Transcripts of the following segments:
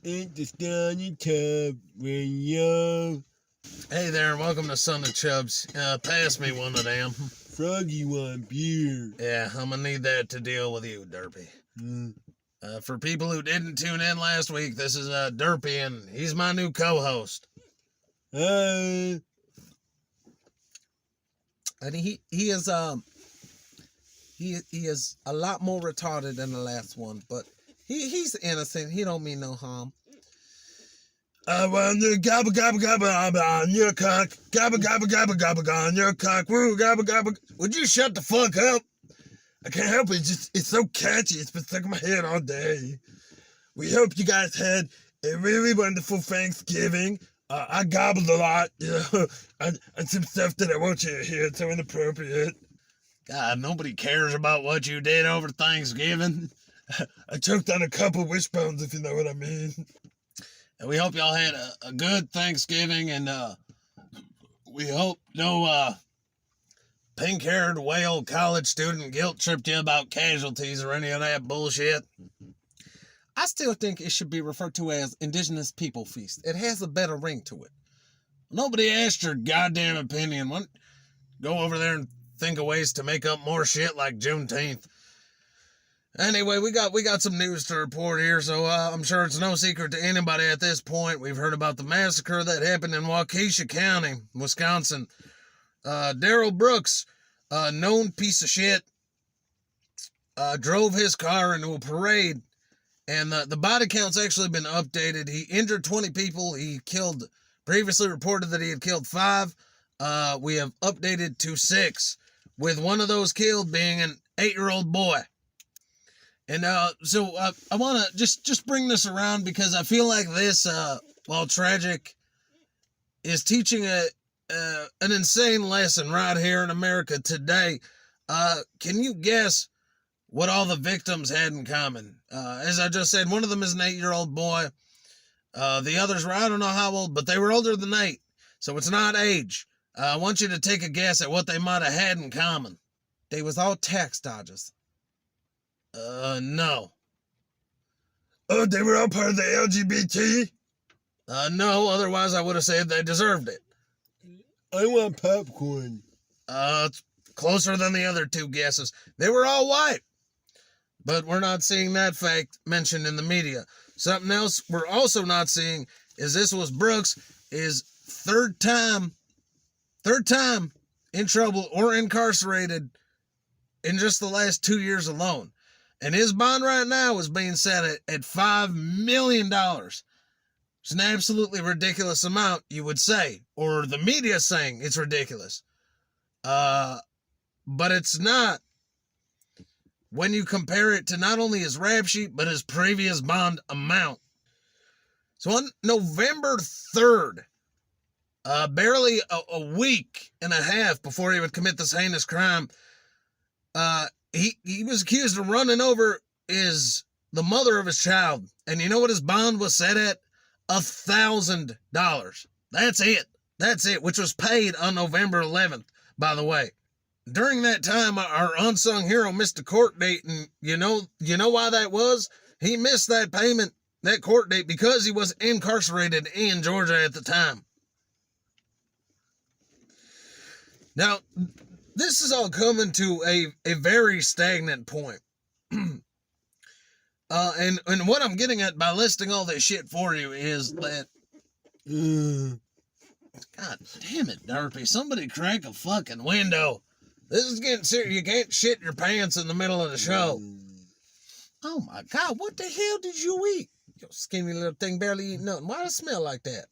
Ain't the stunning tub when you... Hey there, and welcome to Son of Chubbs. Pass me one of them. Froggy want beer. Yeah, I'm gonna need that to deal with you, Durrpy. For people who didn't tune in last week, this is Durrpy, and he's my new co-host. Hi. And he is a lot more retarded than the last one, but he's innocent. He don't mean no harm. I want to gobble gobble gobble on your cock. Gobble gobble gobble gobble on your cock. Woo, gobble gobble. Would you shut the fuck up? I can't help it. It's so catchy. It's been stuck in my head all day. We hope you guys had a really wonderful Thanksgiving. I gobbled a lot, and some stuff that I want you to hear. It's so inappropriate. God, nobody cares about what you did over Thanksgiving. I choked on a couple wishbones, if you know what I mean. And we hope y'all had a good Thanksgiving, and we hope no pink-haired whale college student guilt-tripped you about casualties or any of that bullshit. I still think it should be referred to as Indigenous People Feast. It has a better ring to it. Nobody asked your goddamn opinion. Go over there and think of ways to make up more shit like Juneteenth. Anyway, we got some news to report here, so I'm sure it's no secret to anybody at this point. We've heard about the massacre that happened in Waukesha County, Wisconsin. Darrell Brooks, a known piece of shit, drove his car into a parade, and the body count's actually been updated. He injured 20 people. He previously reported that he had killed 5. We have updated to 6, with one of those killed being an 8-year-old boy. And so I want to just bring this around because I feel like this, while tragic, is teaching an insane lesson right here in America today. Can you guess what all the victims had in common? As I just said, one of them is an 8-year-old boy. The others were, I don't know how old, but they were older than 8. So it's not age. I want you to take a guess at what they might have had in common. They was all tax dodgers. No. Oh, they were all part of the LGBT? No, otherwise I would have said they deserved it. I want popcorn. It's closer than the other 2 guesses. They were all white. But we're not seeing that fact mentioned in the media. Something else we're also not seeing is this was Brooks' third time in trouble or incarcerated in just the last 2 years alone. And his bond right now is being set at $5 million. It's an absolutely ridiculous amount, you would say. Or the media saying it's ridiculous. But it's not when you compare it to not only his rap sheet, but his previous bond amount. So on November 3rd, barely a week and a half before he would commit this heinous crime, he was accused of running over the mother of his child. And you know what his bond was set at? $1,000. That's it, which was paid on November 11th, by the way. During that time, our unsung hero missed a court date, and you know why that was? He missed that court date, because he was incarcerated in Georgia at the time. Now, this is all coming to a very stagnant point. And what I'm getting at by listing all this shit for you is that... God damn it, Durrpy. Somebody crack a fucking window. This is getting serious. You can't shit your pants in the middle of the show. Oh my God, what the hell did you eat? You skinny little thing barely eat nothing. Why does it smell like that?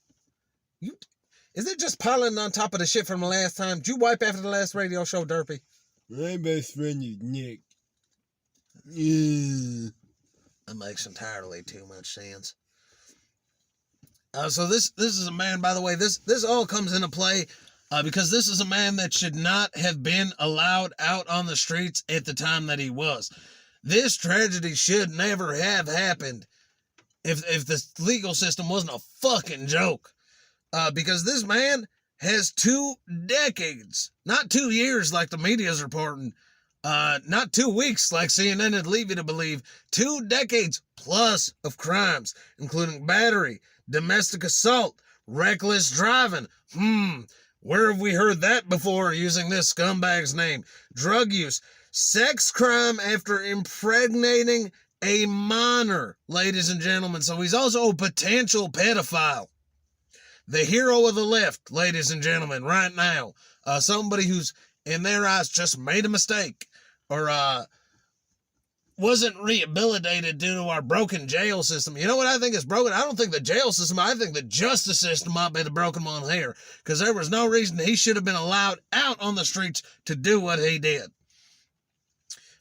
Is it just piling on top of the shit from the last time? Did you wipe after the last radio show, Durrpy? My best friend is Nick. That makes entirely too much sense. So this is a man, by the way, this all comes into play because this is a man that should not have been allowed out on the streets at the time that he was. This tragedy should never have happened if the legal system wasn't a fucking joke. Because this man has 2 decades, not 2 years like the media's reporting, Not 2 weeks like CNN would leave you to believe, 2 decades plus of crimes, including battery, domestic assault, reckless driving. Where have we heard that before using this scumbag's name? Drug use, sex crime after impregnating a minor, ladies and gentlemen. So he's also a potential pedophile. The hero of the left, ladies and gentlemen, right now. Somebody who's, in their eyes, just made a mistake. Or wasn't rehabilitated due to our broken jail system. You know what I think is broken? I don't think the jail system, I think the justice system might be the broken one here. Because there was no reason he should have been allowed out on the streets to do what he did.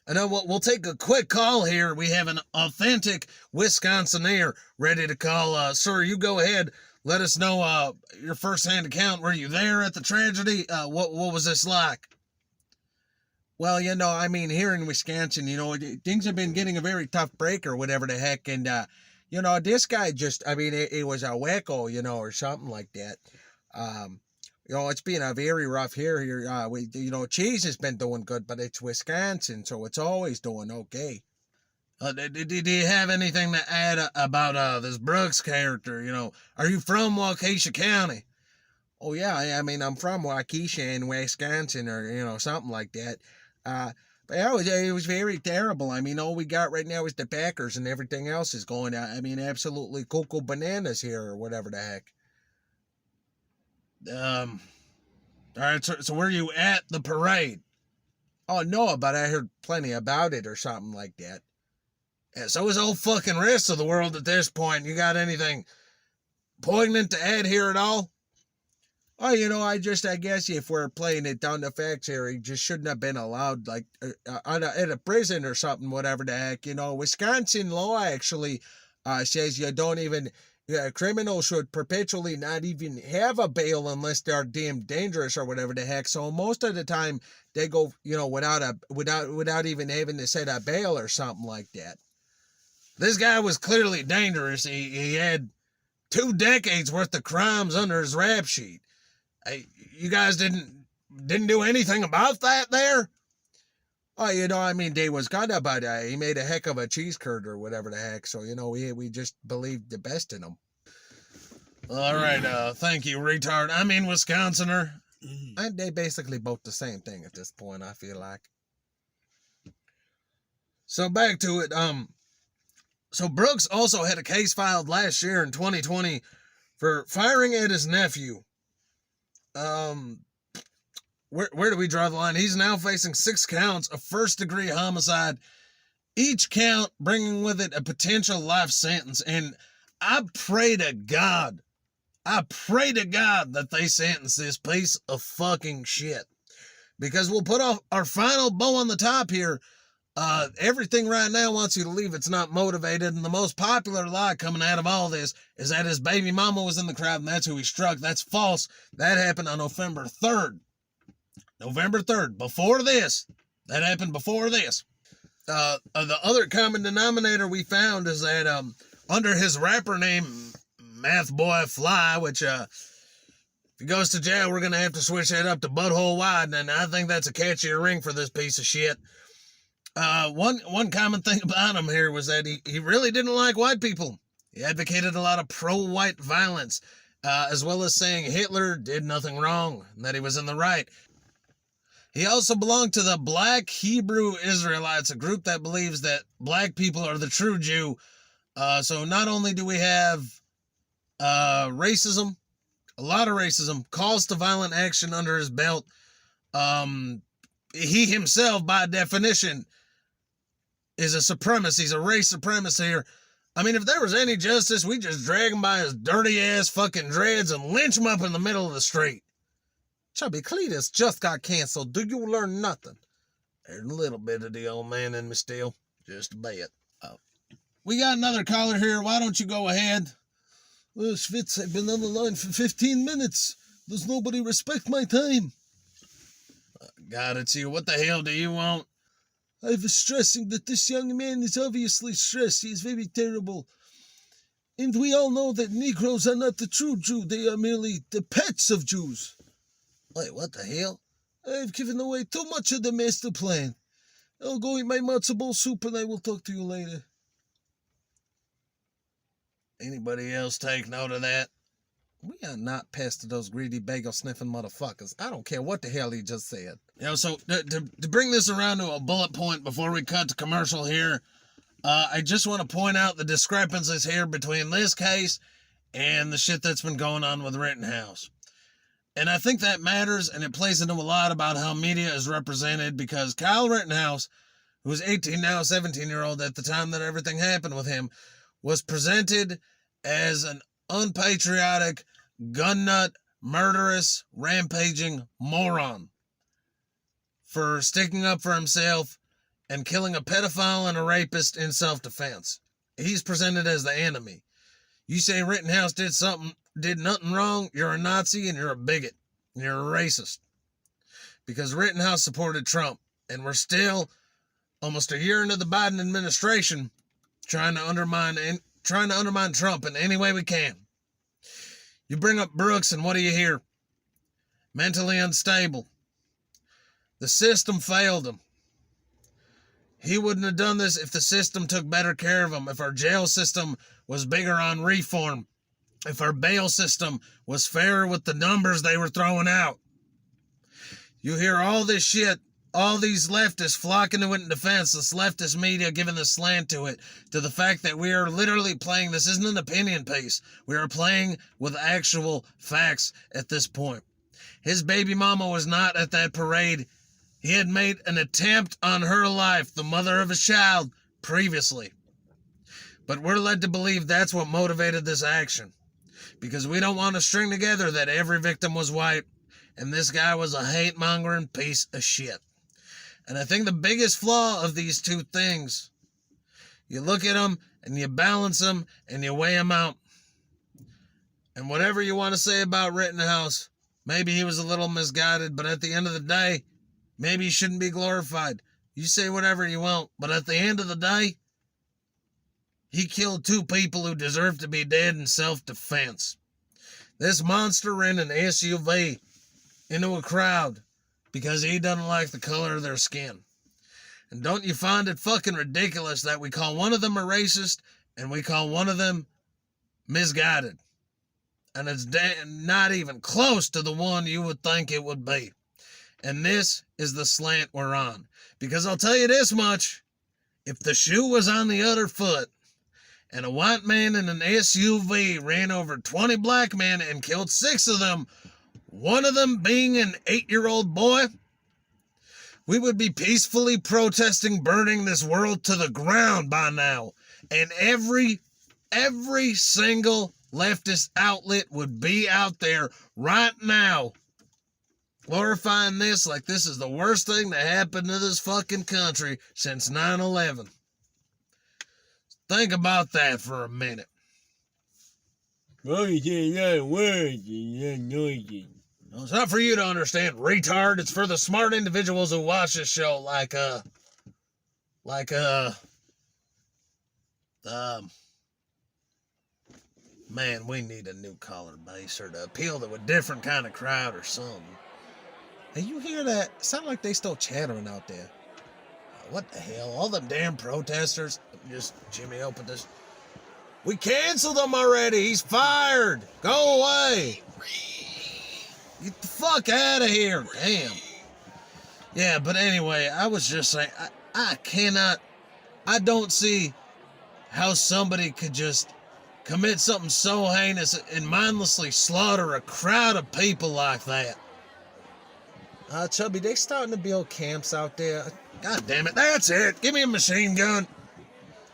I know we'll take a quick call here. We have an authentic Wisconsinaire ready to call. Sir, you go ahead. Let us know your first-hand account. Were you there at the tragedy? What was this like? Well, I mean, here in Wisconsin, things have been getting a very tough break or whatever the heck. And, this guy just, I mean, it was a wacko, or something like that. It's been a very rough year here. Cheese has been doing good, but it's Wisconsin, so it's always doing okay. Did you have anything to add about this Brooks character? Are you from Waukesha County? Oh, yeah. I mean, I'm from Waukesha in Wisconsin or, something like that. But yeah, it was very terrible. I mean, all we got right now is the Packers and everything else is going, absolutely cocoa bananas here or whatever the heck. All right, so were you at the parade? Oh, no, but I heard plenty about it or something like that. Yeah, so is the whole fucking rest of the world at this point. You got anything poignant to add here at all? Oh, I guess if we're playing it down the facts here, he just shouldn't have been allowed, at a prison or something, whatever the heck. Wisconsin law actually says you don't even, criminals should perpetually not even have a bail unless they're deemed dangerous or whatever the heck. So most of the time they go, without even having to set a bail or something like that. This guy was clearly dangerous. He had 2 decades worth of crimes under his rap sheet. Hey, you guys didn't do anything about that there? Oh, they was gonna, but he made a heck of a cheese curd or whatever the heck. So, we just believed the best in him. All right, thank you, retard. I mean, Wisconsiner. And they basically both the same thing at this point, I feel like. So back to it. So Brooks also had a case filed last year in 2020 for firing at his nephew. Where do we draw the line? He's now facing 6 counts of first-degree homicide, each count bringing with it a potential life sentence. And I pray to God that they sentence this piece of fucking shit. Because we'll put off our final bow on the top here. Everything right now wants you to leave. It's not motivated. And the most popular lie coming out of all this is that his baby mama was in the crowd and that's who he struck. That's false. That happened on November 3rd. November 3rd. Before this. That happened before this. The other common denominator we found is that under his rapper name, Math Boy Fly, which if he goes to jail, we're going to have to switch that up to Butthole Wide. And I think that's a catchier ring for this piece of shit. One common thing about him here was that he really didn't like white people. He advocated a lot of pro-white violence, as well as saying Hitler did nothing wrong and that he was in the right. He also belonged to the Black Hebrew Israelites, a group that believes that black people are the true Jew. So not only do we have racism, a lot of racism, calls to violent action under his belt, he himself, by definition, is a supremacist. He's a race supremacist here. I mean, if there was any justice, we'd just drag him by his dirty-ass fucking dreads and lynch him up in the middle of the street. Chubby, Cleetus just got canceled. Do you learn nothing? There's a little bit of the old man in me still. Just a bit. We got another caller here. Why don't you go ahead? Well, Schwitz, I've been on the line for 15 minutes. Does nobody respect my time? God, it's you. What the hell do you want? I was stressing that this young man is obviously stressed. He is very terrible. And we all know that Negroes are not the true Jew. They are merely the pets of Jews. Wait, what the hell? I've given away too much of the master plan. I'll go eat my matzo ball soup and I will talk to you later. Anybody else take note of that? We are not past those greedy bagel sniffing motherfuckers. I don't care what the hell he just said. So to bring this around to a bullet point before we cut to commercial here, I just want to point out the discrepancies here between this case and the shit that's been going on with Rittenhouse. And I think that matters, and it plays into a lot about how media is represented, because Kyle Rittenhouse, who was 18 now, 17-year-old at the time that everything happened with him, was presented as an unpatriotic, gun nut, murderous, rampaging moron for sticking up for himself and killing a pedophile and a rapist in self-defense. He's presented as the enemy. You say Rittenhouse did nothing wrong, you're a Nazi and you're a bigot. And you're a racist. Because Rittenhouse supported Trump, and we're still almost a year into the Biden administration trying to undermine Trump in any way we can. You bring up Brooks, and what do you hear? Mentally unstable. The system failed him. He wouldn't have done this if the system took better care of him, if our jail system was bigger on reform, if our bail system was fairer with the numbers they were throwing out. You hear all this shit, all these leftists flocking to it in defense, this leftist media giving the slant to it, to the fact that we are literally playing, this isn't an opinion piece, we are playing with actual facts at this point. His baby mama was not at that parade. He had made an attempt on her life, the mother of his child, previously. But we're led to believe that's what motivated this action. Because we don't want to string together that every victim was white, and this guy was a hate-mongering piece of shit. And I think the biggest flaw of these two things, you look at them, and you balance them, and you weigh them out. And whatever you want to say about Rittenhouse, maybe he was a little misguided, but at the end of the day, maybe he shouldn't be glorified. You say whatever you want, but at the end of the day, he killed two people who deserve to be dead in self-defense. This monster ran an SUV into a crowd because he doesn't like the color of their skin. And don't you find it fucking ridiculous that we call one of them a racist and we call one of them misguided? And it's not even close to the one you would think it would be. And this is the slant we're on. Because I'll tell you this much, if the shoe was on the other foot, and a white man in an SUV ran over 20 black men and killed 6 of them, one of them being an 8-year-old boy, we would be peacefully protesting burning this world to the ground by now. And every single leftist outlet would be out there right now glorifying this like this is the worst thing that happened to this fucking country since 9/11. Think about that for a minute. Well, you say a lot of words and noises. No, it's not for you to understand, retard. It's for the smart individuals who watch this show, man, we need a new caller base or to appeal to a different kind of crowd or something. Hey, you hear that? Sound like they still chattering out there. What the hell? All them damn protesters. Just Jimmy opened this. We canceled him already. He's fired. Go away. Get the fuck out of here. Damn. Yeah, but anyway, I was just saying, I don't see how somebody could just commit something so heinous and mindlessly slaughter a crowd of people like that. Chubby, they starting to build camps out there. God damn it, that's it. Give me a machine gun.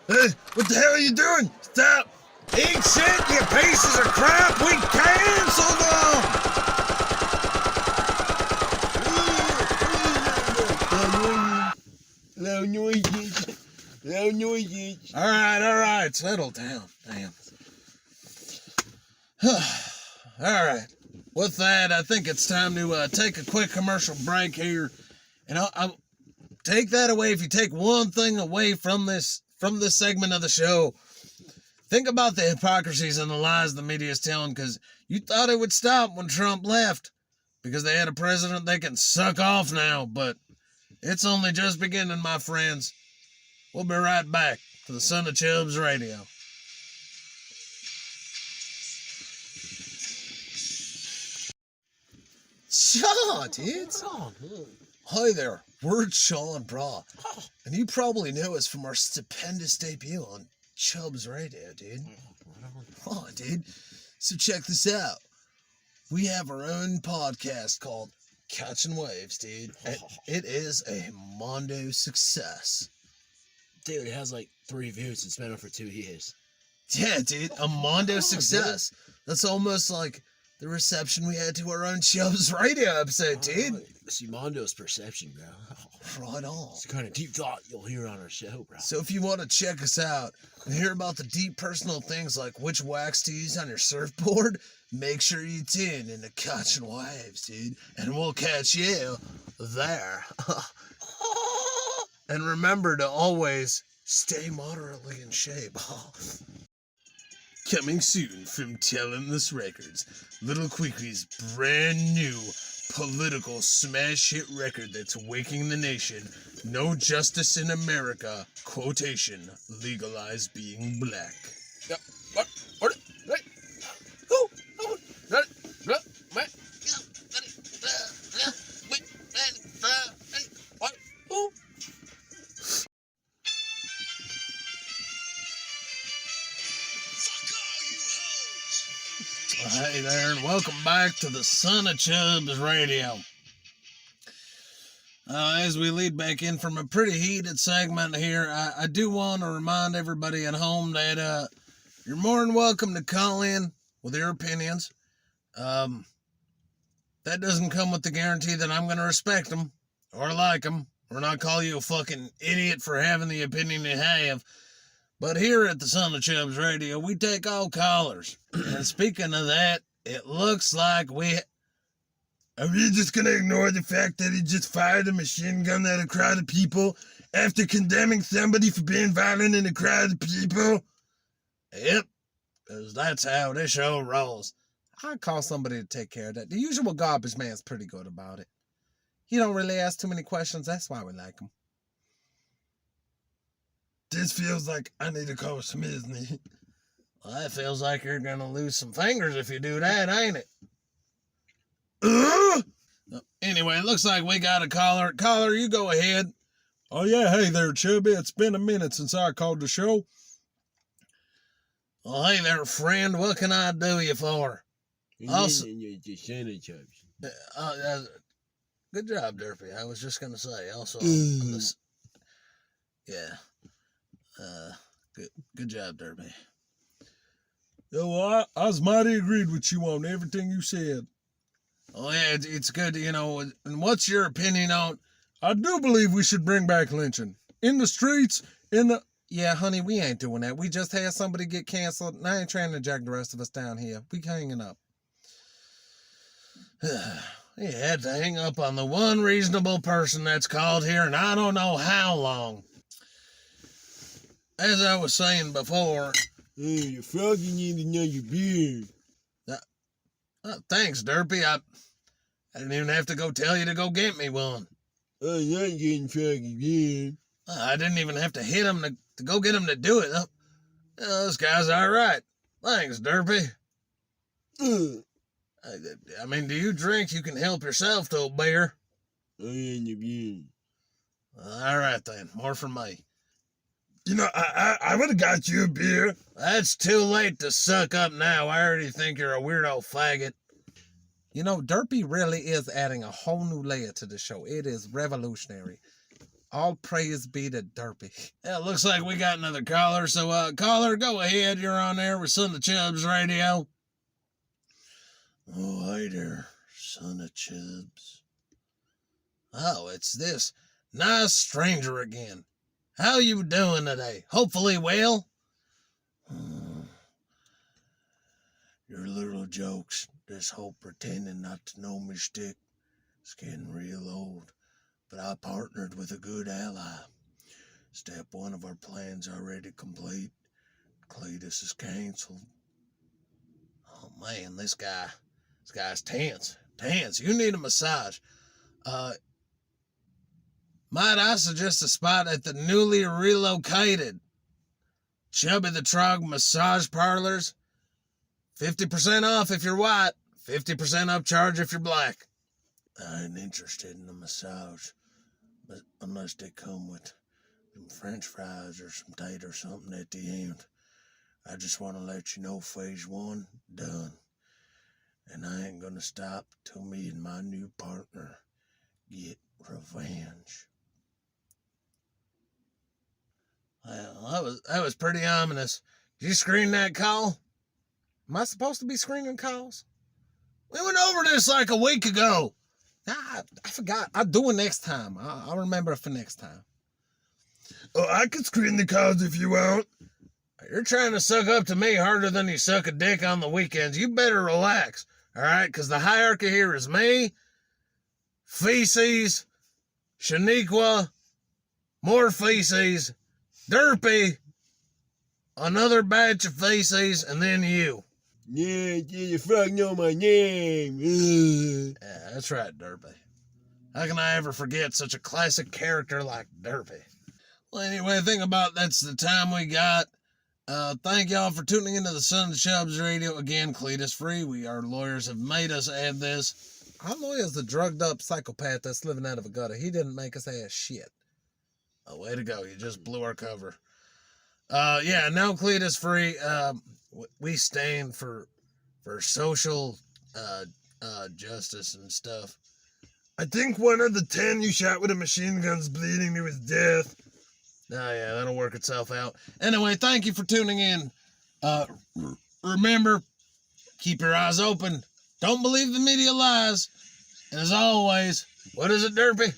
What the hell are you doing? Stop! Eat shit, you pieces of crap. We canceled them. Loud noises. Loud noises. All right. Settle down. Damn. All right. With that, I think it's time to take a quick commercial break here. And I'll take that away. If you take one thing away from this segment of the show, think about the hypocrisies and the lies the media is telling, because you thought it would stop when Trump left because they had a president they can suck off now, but It's only just beginning, my friends. We'll be right back to the Son of Chubbs Radio. Shaw, dude. Hi there, we're Sean Bra, and you probably know us from our stupendous debut on Chubbs Radio, dude. Oh, dude. So check this out. We have our own podcast called Catching Waves, dude. And it is a mondo success. Dude, it has like 3 views. It's been on for 2 years. Yeah, dude, a mondo success. That's almost like the reception we had to our own Chubbs Radio episode, dude. See, Mondo's perception, bro. Right on. It's the kind of deep thought you'll hear on our show, bro. So if you want to check us out and hear about the deep personal things like which wax to use on your surfboard, make sure you tune into Catching Waves, dude. And we'll catch you there. And remember to always stay moderately in shape. Coming soon from Talentless Records, Little Quicky's brand new political smash hit record that's waking the nation. No Justice in America, quotation, legalize being black. Yep. What? Right. Oh, right. What? Oh. Hey there, and welcome back to the Son of Chubbs Radio. As we lead back in from a pretty heated segment here, I do want to remind everybody at home that you're more than welcome to call in with your opinions. That doesn't come with the guarantee that I'm going to respect them or like them or not call you a fucking idiot for having the opinion you have. But here at the Son of Chubbs Radio, we take all callers. And speaking of that, it looks like Are we just gonna ignore the fact that he just fired a machine gun at a crowd of people after condemning somebody for being violent in a crowd of people? Yep, because that's how this show rolls. I'd call somebody to take care of that. The usual garbage man's pretty good about it. He don't really ask too many questions. That's why we like him. This feels like I need to call Smithney. Well, that feels like you're going to lose some fingers if you do that, ain't it? Anyway, it looks like we got a caller. Caller, you go ahead. Oh, yeah. Hey there, Chubby. It's been a minute since I called the show. Well, hey there, friend. What can I do you for? Also, You're the Son of Chubbs. good job, Durrpy. I was just going to say. Also, yeah. Good job, Durrpy. Yeah, well, I was mighty agreed with you on everything you said. Oh, yeah, it's good, and what's your opinion on... I do believe we should bring back lynching. In the streets, Yeah, honey, we ain't doing that. We just had somebody get canceled, and I ain't trying to jack the rest of us down here. We hanging up. You had to hang up on the one reasonable person that's called here, and I don't know how long. As I was saying before... Hey, you froggy need another beer. Thanks, Durrpy. I didn't even have to go tell you to go get me one. I'm not getting froggy beer. I didn't even have to hit him to go get him to do it. This guy's all right. Thanks, Durrpy. I mean, do you drink? You can help yourself to a beer. I ain't the beer. All right, then. More from me. You know, I would have got you a beer. That's too late to suck up now. I already think you're a weirdo faggot. You know, Durrpy really is adding a whole new layer to the show. It is revolutionary. All praise be to Durrpy. Yeah, looks like we got another caller. So, caller, go ahead. You're on there with Son of Chubbs Radio. Oh, hi there, Son of Chubbs. Oh, it's this nice stranger again. How you doing today? Hopefully well. Your little jokes, this whole pretending not to know me shtick, it's getting real old. But I partnered with a good ally. Step 1 of our plan's already complete. Cleetus is canceled. Oh man, this guy's tense. Tense. You need a massage. Might I suggest a spot at the newly relocated Chubby the Trog Massage Parlors? 50% off if you're white, 50% upcharge if you're black. I ain't interested in a massage, but unless they come with some French fries or some tater or something at the end. I just want to let you know phase 1 done. And I ain't gonna stop till me and my new partner get revenge. Well, that was pretty ominous. Did you screen that call? Am I supposed to be screening calls? We went over this like a week ago. Nah, I forgot. I'll do it next time. I'll remember it for next time. Oh, I can screen the calls if you want. You're trying to suck up to me harder than you suck a dick on the weekends. You better relax, all right? Because the hierarchy here is me, Feces, Shaniqua, more Feces, Durrpy, another batch of Feces, and then you. Yeah, you fuck know my name. Yeah, that's right, Durrpy. How can I ever forget such a classic character like Durrpy? Well, anyway, think about that's the time we got. Thank y'all for tuning into the Son of Chubbs Radio. Again, Cleetus free. Our lawyers have made us add this. Our lawyer's the drugged up psychopath that's living out of a gutter. He didn't make us add shit. Oh, way to go. You just blew our cover. Yeah, now Cleetus free. We stand for social justice and stuff. I think one of the 10 you shot with a machine gun's bleeding to his death. Oh, yeah, that'll work itself out. Anyway, thank you for tuning in. Remember, keep your eyes open. Don't believe the media lies. And as always, what is it, Durrpy?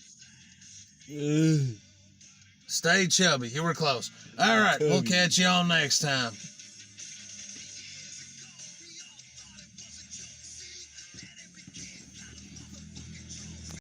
Stay chubby. You were close. All right, we'll catch y'all next time.